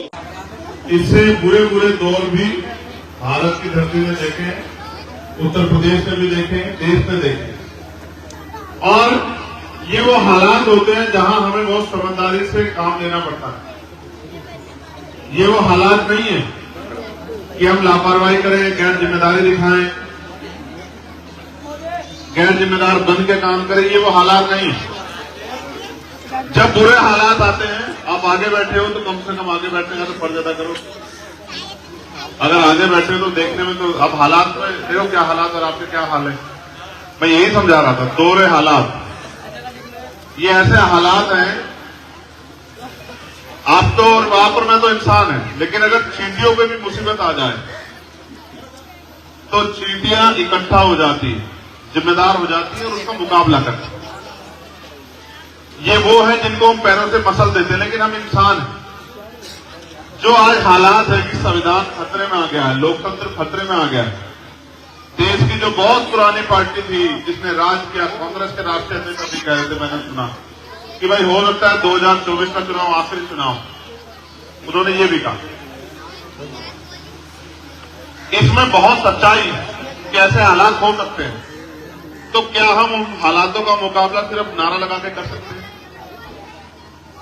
इससे बुरे बुरे दौर भी भारत की धरती में देखे, उत्तर प्रदेश में भी देखे, देश में देखे। और ये वो हालात होते हैं जहां हमें बहुत समझदारी से काम लेना पड़ता है। ये वो हालात नहीं है कि हम लापरवाही करें, गैर जिम्मेदारी दिखाएं, गैर जिम्मेदार बन के काम करें। ये वो हालात नहीं है। जब बुरे हालात आते हैं, आप आगे बैठे हो तो कम से कम आगे बैठने का तो फर्ज अदा करो। अगर आगे बैठे हो तो देखने में तो अब हालात में देखो क्या हालात और आपके क्या हाल है। मैं यही समझा रहा था, दोहरे हालात। ये ऐसे हालात हैं, आप तो और वहां पर मैं तो इंसान है, लेकिन अगर चींटियों पे भी मुसीबत आ जाए तो चींटियां इकट्ठा हो जाती है, जिम्मेदार हो जाती है और उसका मुकाबला करती है। ये वो है जिनको हम पैरों से मसल देते हैं, लेकिन हम इंसान हैं। जो आज हालात है कि संविधान खतरे में आ गया है, लोकतंत्र खतरे में आ गया है। देश की जो बहुत पुरानी पार्टी थी जिसने राज किया, कांग्रेस के राष्ट्रीय अध्यक्ष अभी कह रहे थे, मैंने सुना कि भाई हो सकता है 2024 का चुनाव आखिरी चुनाव। उन्होंने ये भी कहा। इसमें बहुत सच्चाई है कि ऐसे हालात हो सकते हैं। तो क्या हम उन हालातों का मुकाबला सिर्फ नारा लगा के कर सकते हैं?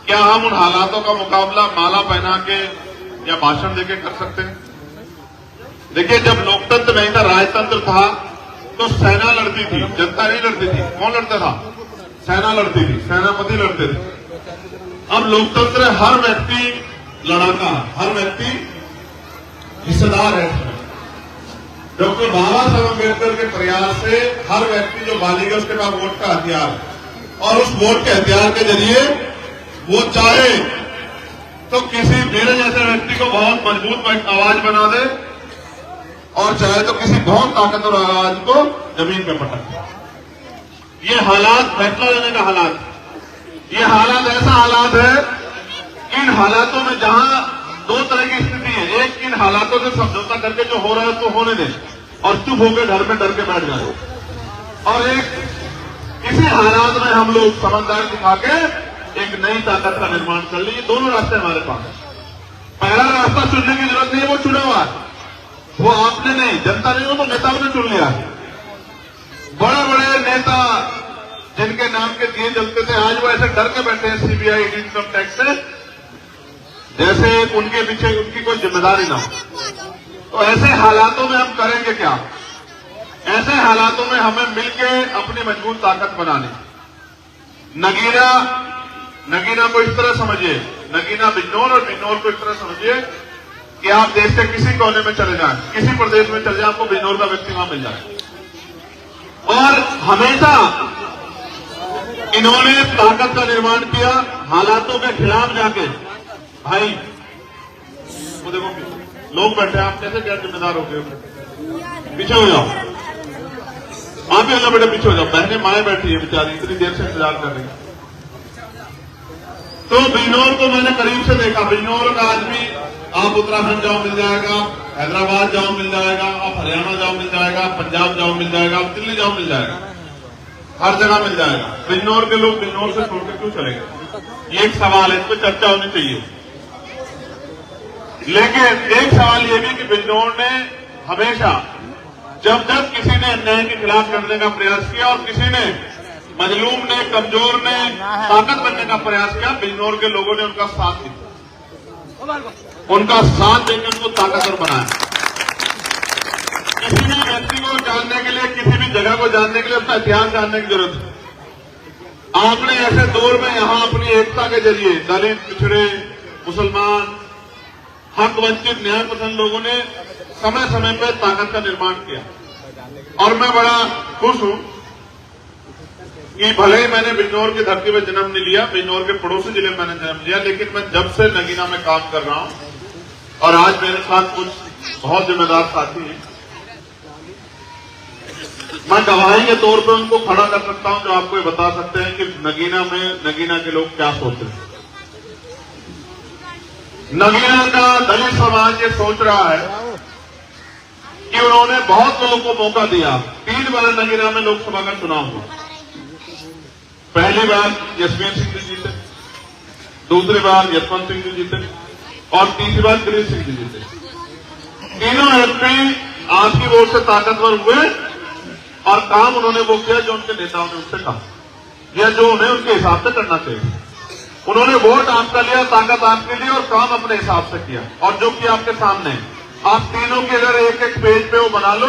क्या हम उन हालातों का मुकाबला माला पहना के या भाषण देके कर सकते हैं? देखिए, जब लोकतंत्र नहीं था, राजतंत्र था, तो सेना लड़ती थी, जनता नहीं लड़ती थी। कौन लड़ता था? सेना लड़ती थी, सेनापति लड़ते थे। अब लोकतंत्र है, हर व्यक्ति लड़ाका, हर व्यक्ति हिस्सेदार है। डॉक्टर बाबा साहब अम्बेडकर के प्रयास से हर व्यक्ति जो बालिग है उसके पास वोट का हथियार है, और उस वोट के हथियार के जरिए वो चाहे तो किसी मेरे जैसे व्यक्ति को बहुत मजबूत आवाज बना दे, और चाहे तो किसी बहुत ताकतवर आवाज को जमीन पे पटक दे। ये हालात फैसला लेने का हालात, ये हालात ऐसा हालात है। इन हालातों में जहां दो तरह की स्थिति है, एक इन हालातों से समझौता करके जो हो रहा है उसको होने दें और चुप होकर घर में डर के बैठ जाए, और एक इसी हालात में हम लोग समझदारी दिखा के एक नई ताकत का निर्माण कर लीजिए। दोनों रास्ते हमारे पास है। पहला रास्ता चुनने की जरूरत नहीं है, वो चुना हुआ है, वो आपने नहीं, जनता नहीं, वो तो नेताओं ने चुन लिया है। बड़े बड़े नेता जिनके नाम के दिए जलते थे, आज वो ऐसे डर के बैठे हैं सीबीआई, इनकम टैक्स से, जैसे उनके पीछे उनकी कोई जिम्मेदारी ना हो। तो ऐसे हालातों में हम करेंगे क्या? ऐसे हालातों में हमें मिलकर अपनी मजबूत ताकत बनानी। नगीना को इस तरह समझिए, नगीना बिजनौर और बिजनौर को इस तरह समझिए कि आप देश के किसी कोने में चले जाएं, किसी प्रदेश में चले जाएं, आपको बिजनौर का व्यक्ति वहां मिल जाए। और हमेशा इन्होंने ताकत का निर्माण किया हालातों के खिलाफ जाके। भाई वो देखो लोग बैठे, आप कैसे गैर जिम्मेदार हो गए? पीछे हो जाओ, आप भी अल्लाह बेटा पीछे हो जाओ। बहनें माएं बैठी है बेचारी, इतनी देर से इंतजार कर रही है। तो बिजनौर को मैंने करीब से देखा। बिजनौर का आज भी आप उत्तराखंड जाओ मिल जाएगा, हैदराबाद जाओ मिल जाएगा, आप हरियाणा जाओ मिल जाएगा, पंजाब जाओ मिल जाएगा, आप दिल्ली जाओ मिल जाएगा, हर जगह मिल जाएगा। बिजनौर के लोग बिजनौर से छोड़कर क्यों चले गए? ये एक सवाल है, इस पर चर्चा होनी चाहिए। लेकिन एक सवाल ये भी कि बिजनौर ने हमेशा जब किसी ने अन्याय के खिलाफ लड़ने का प्रयास किया और किसी ने मजलूम ने, कमजोर ने ताकत बनने का प्रयास किया, बिजनौर के लोगों ने उनका साथ दिया, उनका साथ देकर उनको ताकतवर बनाया। किसी भी व्यक्ति को जानने के लिए, किसी भी जगह को जानने के लिए अपना इतिहास जानने की जरूरत है। आपने ऐसे दौर में यहां अपनी एकता के जरिए दलित, पिछड़े, मुसलमान, हक वंचित, न्याय पसंद लोगों ने समय समय पर ताकत का निर्माण किया। और मैं बड़ा खुश हूं कि भले ही मैंने बिजनौर की धरती में जन्म नहीं लिया, बिजनौर के पड़ोसी जिले में मैंने जन्म लिया, लेकिन मैं जब से नगीना में काम कर रहा हूं और आज मेरे साथ कुछ बहुत जिम्मेदार साथी हैं, मैं गवाही के तौर पर उनको खड़ा कर सकता हूं जो आपको ये बता सकते हैं कि नगीना के लोग क्या सोचते हैं। नगीना का दलित समाज ये सोच रहा है कि उन्होंने बहुत लोगों को मौका दिया। 3 बार नगीना में लोकसभा का चुनाव हुआ। पहली बार यशवीर सिंह जी जीते, दूसरी बार यशवंत सिंह जी जीते, और तीसरी बार गिरीश सिंह जी जीते। तीनों एमपी आज की वोट से ताकतवर हुए और काम उन्होंने वो किया जो उनके नेताओं ने उनसे कहा या जो उन्हें उनके हिसाब से करना चाहिए। उन्होंने वोट आपका लिया, ताकत आपके लिए और काम अपने हिसाब से किया और जो किया आपके सामने। आप तीनों के अगर एक एक पेज पे वो बना लो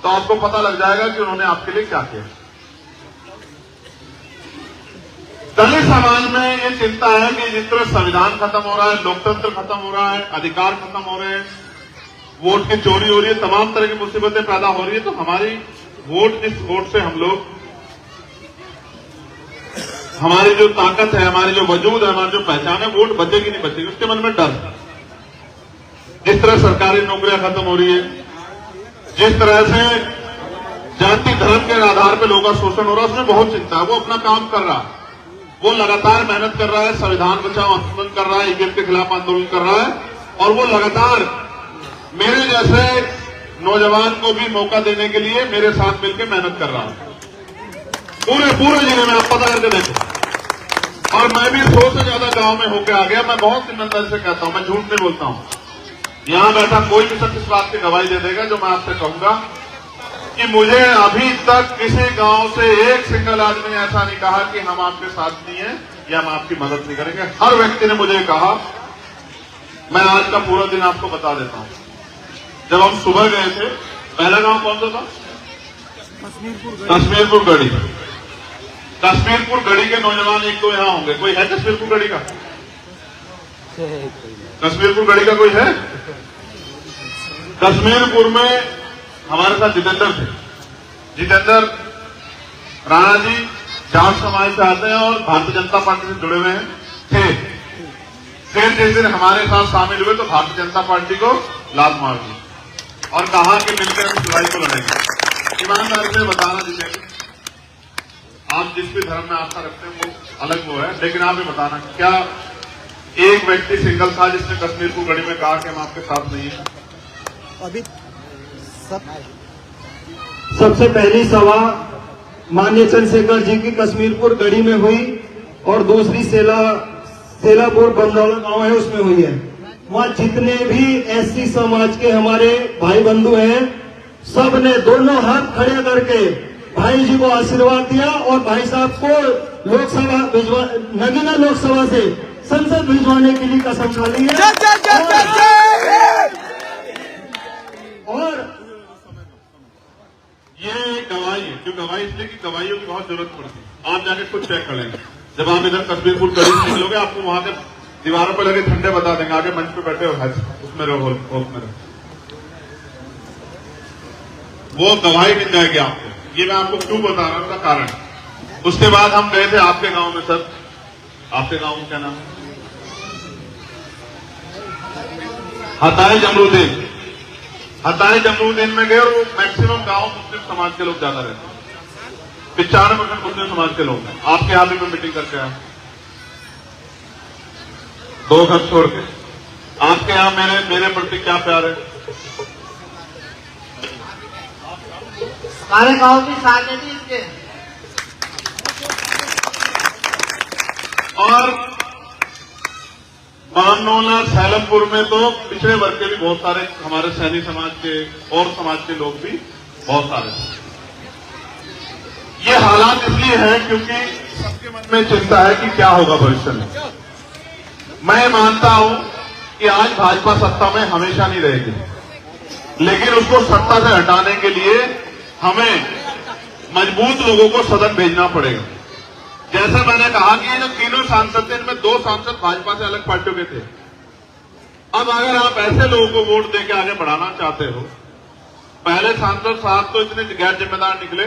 तो आपको पता लग जाएगा कि उन्होंने आपके लिए क्या किया। दलित समाज में ये चिंता है कि जिस तरह संविधान खत्म हो रहा है, लोकतंत्र खत्म हो रहा है, अधिकार खत्म हो रहे हैं, वोट की चोरी हो रही है, तमाम तरह की मुसीबतें पैदा हो रही है, तो हमारी वोट, जिस वोट से हम लोग, हमारी जो ताकत है, हमारी जो वजूद है, हमारी जो पहचान है, वोट बचेगी नहीं बचेगी, उसके मन में डर। जिस तरह सरकारी नौकरियां खत्म हो रही है, जिस तरह से जाति धर्म के आधार पर लोगों का शोषण हो रहा है, उसमें बहुत चिंता है। वो अपना काम कर रहा है, वो लगातार मेहनत कर रहा है, संविधान बचाओ आंदोलन कर रहा है, ईवीएम के खिलाफ आंदोलन कर रहा है और वो लगातार मेरे जैसे नौजवान को भी मौका देने के लिए मेरे साथ मिलकर मेहनत कर रहा है पूरे जिले में। आप पता करके देखो। और मैं भी 100 से ज्यादा गांव में होकर आ गया। मैं बहुत ईमानदारी से कहता हूं, मैं झूठ नहीं बोलता हूं। यहां बैठा कोई भी शख्स इस बात की गवाही दे देगा जो मैं आपसे कहूंगा कि मुझे अभी तक किसी गांव से एक सिंगल आदमी ने ऐसा नहीं कहा कि हम आपके साथ नहीं है या हम आपकी मदद नहीं करेंगे। हर व्यक्ति ने मुझे कहा। मैं आज का पूरा दिन आपको बता देता हूं। जब हम सुबह गए थे, पहला गांव कौन सा था? कश्मीरपुर गढ़ी। कश्मीरपुर गढ़ी के नौजवान एक तो यहां होंगे। कोई है कश्मीरपुर गढ़ी का? कश्मीरपुर गढ़ी का कोई है? कश्मीरपुर में हमारे साथ जितेंद्र थे। जितेंद्र राणा जी जाट समाज से आते हैं और भारतीय जनता पार्टी से जुड़े हुए थे। फिर जिस दिन हमारे साथ शामिल हुए तो भारतीय जनता पार्टी को लात मार दी और कहा कि मिलकर हम लड़ाई को लड़ेंगे। ईमानदारी से बताना जितेंद्र, आप जिस भी धर्म में आस्था रखते हैं वो अलग वो है, लेकिन आप ये बताना क्या एक व्यक्ति सिंगल था जिसने कश्मीरपुर गढ़ी में कहा कि हम आपके साथ नहीं है? अभी सबसे पहली सभा माननीय चंद्रशेखर जी की कश्मीरपुर गढ़ी में हुई और दूसरी सेलापुर बंदौला गांव है उसमें हुई है। वहाँ जितने भी एससी समाज के हमारे भाई बंधु हैं, सब ने दोनों हाथ खड़े करके भाई जी को आशीर्वाद दिया और भाई साहब को लोकसभा भिजवा, नगीना लोकसभा से संसद भिजवाने के लिए कसम खा ली है। और ये गवाही है, क्यों गवाही? इसलिए कि गवाहियों की बहुत जरूरत पड़ती है। आप जाके खुद चेक कर लेंगे। जब आप इधर कश्मीरपुर गढ़ी से निकलोगे, आपको वहां के दीवारों पर लगे झंडे बता देंगे, आगे मंच पे बैठे हो उसमें रहो, उसमें रहो, वो गवाही मिल जाएगी आपको। ये मैं आपको क्यों बता रहा हूं, उसका कारण। उसके बाद हम गए थे आपके गांव में। सर आपके गांव में क्या नाम है? हताई जमरुद्दीन। हताई जमरुद्दीन में गए और वो मैक्सिमम गांव मुस्लिम समाज के लोग ज्यादा रहते हैं। 95% मुस्लिम समाज के लोग हैं। आपके यहाँ भी मैं मीटिंग करके आया, 2 घर छोड़ के। आपके यहाँ मेरे प्रति क्या प्यार है? हमारे गांव की शादी थी इसके। और बामनोला सैलमपुर में तो पिछड़े वर्ग के भी बहुत सारे, हमारे सैनी समाज के और समाज के लोग भी बहुत सारे। ये हालात इसलिए हैं क्योंकि सबके मन में चिंता है कि क्या होगा भविष्य में। मैं मानता हूं कि आज भाजपा सत्ता में हमेशा नहीं रहेगी, लेकिन उसको सत्ता से हटाने के लिए हमें मजबूत लोगों को सदन भेजना पड़ेगा। जैसा मैंने कहा कि जो तीनों सांसद थे, इनमें 2 सांसद भाजपा से अलग पार्टियों के थे। अब अगर आप ऐसे लोगों को वोट देके आगे बढ़ाना चाहते हो, पहले सांसद साहब तो इतने गैर जिम्मेदार निकले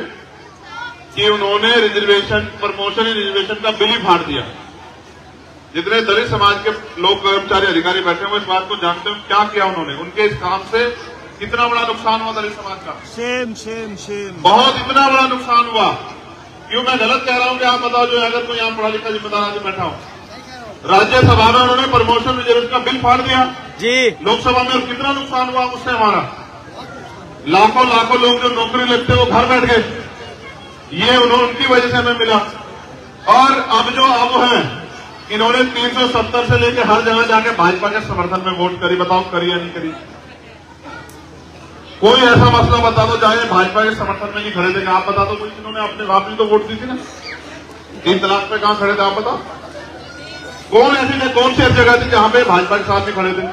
कि उन्होंने रिजर्वेशन, प्रमोशन रिजर्वेशन का बिल ही फाड़ दिया। जितने दलित समाज के लोग, कर्मचारी, अधिकारी बैठे हुए इस बात को जानते हो क्या किया उन्होंने। उनके इस काम से कितना बड़ा नुकसान हुआ दलित समाज का। शेम बहुत इतना बड़ा नुकसान हुआ। क्यों मैं गलत कह रहा हूं कि आप बताओ, जो अगर कोई यहाँ पढ़ा लिखा जिम्मेदार आदमी बैठा हो। राज्यसभा में उन्होंने प्रमोशन रिजर्वेशन का बिल फाड़ दिया जी। लोकसभा में और कितना नुकसान हुआ उससे हमारा। लाखों लोग जो नौकरी लगते वो घर बैठ गए। ये उनकी वजह से हमें मिला। और अब जो अब है इन्होंने 370 से लेकर हर जगह जाके भाजपा के समर्थन में वोट करी। बताओ करी या नहीं करी? कोई ऐसा मसला बता दो चाहे भाजपा के समर्थन में नहीं खड़े थे। आप बता दो कोई जिन्होंने अपने बाप ने तो वोट दी थी ना। 3 तलाक पे कहां खड़े थे आप बताओ? कौन ऐसी जगह थी जहां पे भाजपा के साथ नहीं खड़े थे?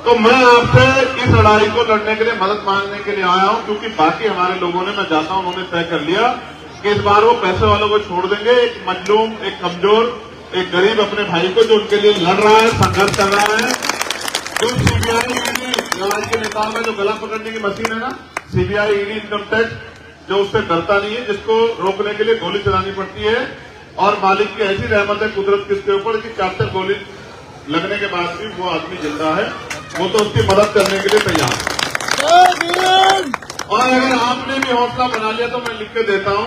तो मैं आपसे इस लड़ाई को लड़ने के लिए मदद मांगने के लिए आया हूं, क्योंकि बाकी हमारे लोगों ने, मैं चाहता हूं, उन्होंने तय कर लिया कि इस बार वो पैसे वालों को छोड़ देंगे। एक मजलूम, एक कमजोर, एक गरीब अपने भाई को जो उनके लिए लड़ रहा है, संघर्ष कर रहा है, जो सीबीआई ईडी लड़ाई के नेताओं का जो गला पकड़ने की मशीन है ना, सीबीआई ईडी इनकम टैक्स, जो उससे डरता नहीं है, जिसको रोकने के लिए गोली चलानी पड़ती है, और मालिक की ऐसी रहमत है कुदरत किसके ऊपर कि 4 गोली लगने के बाद भी वो आदमी जिंदा है, वो तो उसकी मदद करने के लिए तैयार है। और अगर आपने भी हौसला बना लिया तो मैं लिख के देता हूं,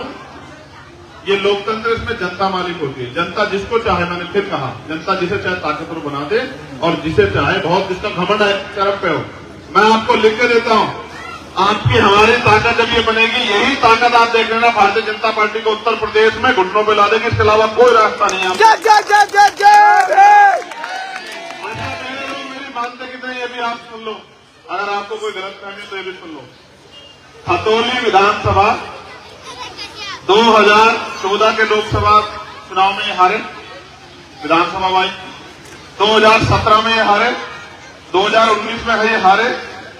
ये लोकतंत्र, इसमें जनता मालिक होती है। जनता जिसको चाहे, मैंने फिर कहा, जनता जिसे चाहे ताकतवर बना दे, और जिसे चाहे, बहुत जिसका घमंड है तरफ पे हो, मैं आपको लिख के देता हूं, आपकी हमारी ताकत जब ये बनेगी, यही ताकत आप देख लेना भारतीय जनता पार्टी को उत्तर प्रदेश में घुटनों पे ला देगी। इसके अलावा कोई रास्ता नहीं है। मेरी मानते कितने ये भी आप सुन लो, अगर आपको कोई गलत फहमी तो ये भी सुन लो। खतौली विधानसभा 2014 के लोकसभा चुनाव में ये हारे, विधानसभा वाई 2017 में ये हारे, 2019 में ये हारे,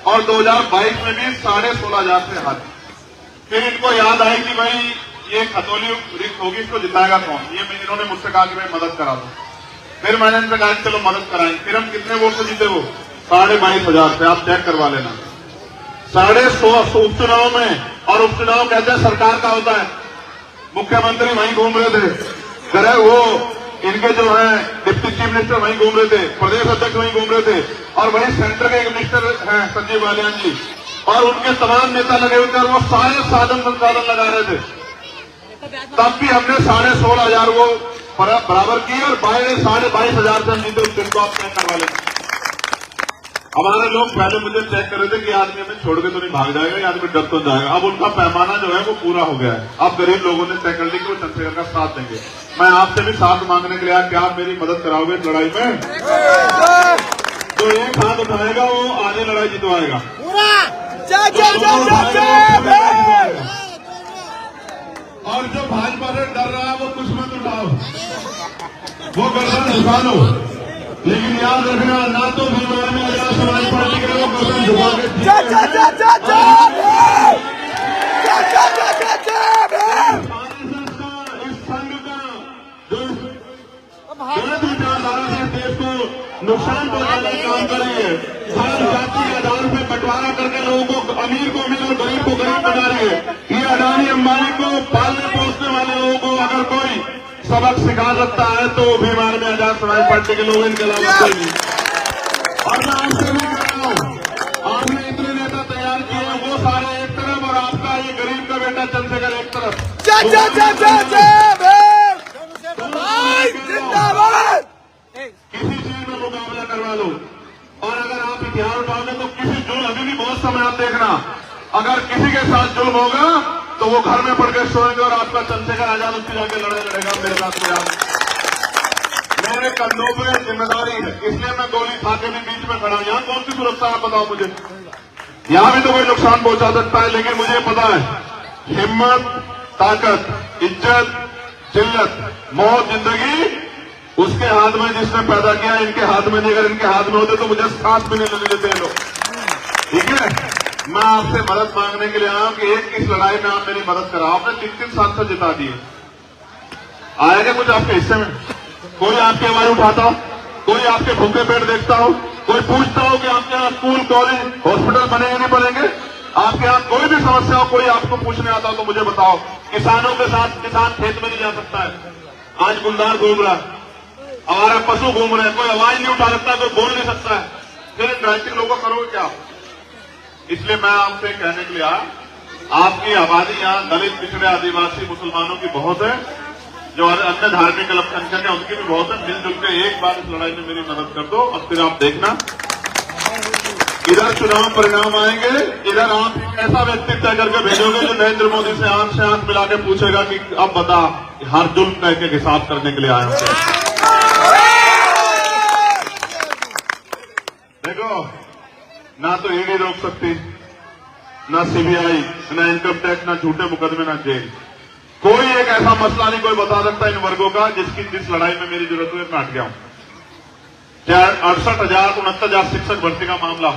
और 2022 में भी 16,500 से हारे। फिर इनको याद आई कि भाई ये खतौली रिक्त होगी, इसको जिताएगा कौन? इन्होंने मुझसे कहा कि भाई मदद करा दो। फिर मैंने इनसे कहा चलो मदद कराएं। फिर हम कितने वोट से जीते? वो 22,500 से। आप चेक करवा लेना। 150 उपचुनाव में, और उपचुनाव कहते हैं सरकार का होता है। मुख्यमंत्री वहीं घूम रहे थे, करे वो इनके जो है डिप्टी चीफ मिनिस्टर वहीं घूम रहे थे, प्रदेश अध्यक्ष वहीं घूम रहे थे, और वहीं सेंटर के एक मिनिस्टर हैं संजीव बालियान जी, और उनके तमाम नेता लगे हुए थे, और वो सारे साधन संसाधन लगा रहे थे। तब भी हमने 16,500 वो बराबर की, और 22,500 से हम जीते। उस दिन को आप चेक करवा लेंगे। हमारे लोग पहले मुझे चेक कर रहे थे कि आदमी हमें छोड़ के तो नहीं भाग जाएगा, ये आदमी डर तो जाएगा। अब उनका पैमाना जो है वो पूरा हो गया है। अब गरीब लोगों ने तय कर लिया कि वो चंद्रशेखर का साथ देंगे। मैं आपसे भी साथ मांगने के लिए आया, क्या आप मेरी मदद कराओगे इस लड़ाई में? जो एक हाथ उठाएगा वो आगे लड़ाई जितवाएगा। और जो भाजपा से डर रहा है वो कुछ मत उठाओ, वो गर्दन झुका लो, लेकिन याद रखना, ना तो बीमार में आजाद समाज पार्टी के लोग गर्दन झुका के इस संघ का जो गलत विचारधारा से देश को नुकसान पहुंचाने का काम कर रही है, हर जाति के आधार पर बंटवारा करके लोगों को, अमीर को अमीर और गरीब को गरीब बना रही है। ये अडानी अंबानी को पालने पोसने वाले लोगों को अगर कोई सबक सिखा सकता है तो बीमार में आजाद समाज पार्टी के लोग, इनके अलावा कोई नहीं। और मैं आपसे भी कह रहा हूं, आपने इतने नेता तैयार किए हैं, वो सारे एक तरफ, और आपका ये गरीब का बेटा चंद्रशेखर एक तरफ। किसी चीज में मुकाबला करवा लो, और अगर आप हथियार उठाओगे तो किसी जुल्म, अभी भी बहुत समय आप देखना, अगर किसी के साथ जुल्म होगा तो वो घर में पड़ के सोएंगे, और आपका चंद्रशेखर आजाद उसकी जाके लड़ेगा मेरे साथ। मेरे कंधों पर जिम्मेदारी है, इसलिए मैं गोली खा के भी बीच में खड़ा हूं। यहाँ कौन सी सुरक्षा है बताओ मुझे? यहाँ भी तो कोई नुकसान पहुंचा सकता है, लेकिन मुझे पता है हिम्मत, ताकत, इज्जत, जिल्लत, मौत, जिंदगी उसके हाथ में जिसने पैदा किया, इनके हाथ में नहीं। अगर इनके हाथ में होते तो मुझे सांस भी नहीं लेने देते लोग। ठीक है, मैं आपसे मदद मांगने के लिए आया हूं कि एक इस लड़ाई में आप मेरी मदद कराओ। आपने 3 सांसद जिता दिए, आएगा कुछ आपके हिस्से में? कोई आपकी आवाज उठाता हो? कोई आपके भूखे पेट देखता हो? कोई पूछता हो कि आपके यहाँ स्कूल, कॉलेज, हॉस्पिटल बनेंगे नहीं बनेंगे? आपके यहाँ कोई भी समस्या हो, कोई आपको पूछने आता हो तो मुझे बताओ। किसानों के साथ किसान खेत में नहीं जा सकता है, आज गुलदार घूम रहा है, हमारा पशु घूम रहे हैं, कोई आवाज नहीं उठा सकता, कोई बोल नहीं सकता है। फिर ड्राइविंग लोगों को करोगे क्या? इसलिए मैं आपसे कहने के लिए आया, आपकी आबादी यहाँ दलित, पिछड़े, आदिवासी, मुसलमानों की बहुत है, जो अन्य धार्मिक अल्पसंख्यक है उनकी भी बहुत है। मिलजुल के एक बार इस लड़ाई में मेरी मदद कर दो, और फिर आप देखना इधर चुनाव परिणाम आएंगे, इधर आप ऐसा व्यक्ति तय करके भेजोगे जो नरेंद्र मोदी से आंख मिला के पूछेगा कि अब बता हर जुल्म का एक हिसाब करने के लिए आया हूं। देखो, ना तो ईडी रोक सकती, ना सीबीआई, ना इनकम टैक्स, ना झूठे मुकदमे, ना जेल। कोई एक ऐसा मसला नहीं कोई बता सकता इन वर्गों का जिस लड़ाई में मेरी जरूरत हुई मैं हट गया हूं। चाहे 68,000 शिक्षक भर्ती का मामला,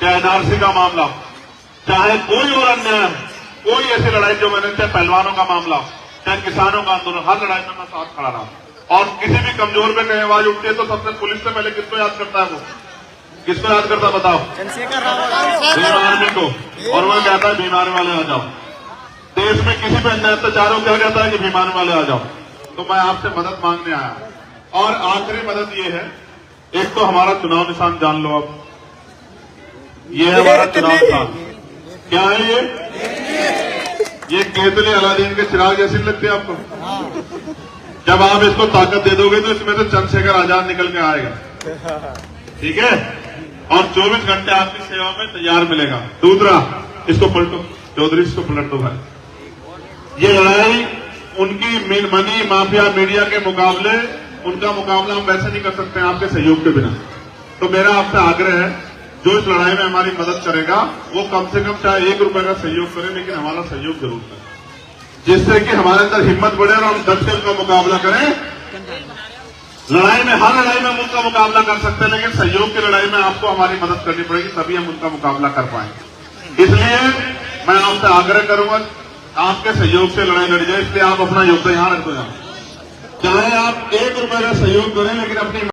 चाहे एनआरसी का मामला, चाहे कोई और अन्याय, कोई ऐसी लड़ाई जो मैंने, चाहे पहलवानों का मामला, चाहे किसानों का आंदोलन, हर लड़ाई में मैं साथ खड़ा रहा। और किसी भी कमजोर पे कहीं आवाज उठती है तो सबसे पुलिस से पहले किसको याद करता है? वो किसको याद करता है बताओ? भीम आर्मी को। और वो कहता है भीम आर्मी वाले आ जाओ। देश में किसी पे अन्याय अत्याचार हो क्या कहता है कि भीम आर्मी वाले आ जाओ। तो मैं आपसे मदद मांगने आया। और आखिरी मदद ये है, एक तो हमारा चुनाव निशान जान लो। अब ये है हमारा चुनाव निशान। क्या है ये केतली अलादीन के चिराग जैसी लगती है आपको? जब आप इसको ताकत दे दोगे तो इसमें से चंद्रशेखर आजाद निकल के आएगा, ठीक है? और 24 घंटे आपकी सेवा में तैयार मिलेगा। दूसरा, इसको पलटो चौधरी, इसको पलट दो भाई। ये लड़ाई उनकी मनी माफिया मीडिया के मुकाबले, उनका मुकाबला हम वैसे नहीं कर सकते हैं आपके सहयोग के बिना। तो मेरा आपसे आग्रह है, जो इस लड़ाई में हमारी मदद करेगा वो कम से कम चाहे 1 रुपए का सहयोग करे, लेकिन हमारा सहयोग जरूर करे, जिससे कि हमारे अंदर हिम्मत बढ़े और हम डट के उनका मुकाबला करें। लड़ाई में, हर लड़ाई में हम उनका मुकाबला कर सकते हैं, लेकिन सहयोग की लड़ाई में आपको हमारी मदद करनी पड़ेगी, तभी हम उनका मुकाबला कर पाएंगे। इसलिए मैं आपसे आग्रह करूंगा, आपके सहयोग से लड़ाई लड़ी जाए, इसलिए आप अपना योगदान यहां रख दो। चाहे आप 1 रुपए का सहयोग करें, लेकिन अपनी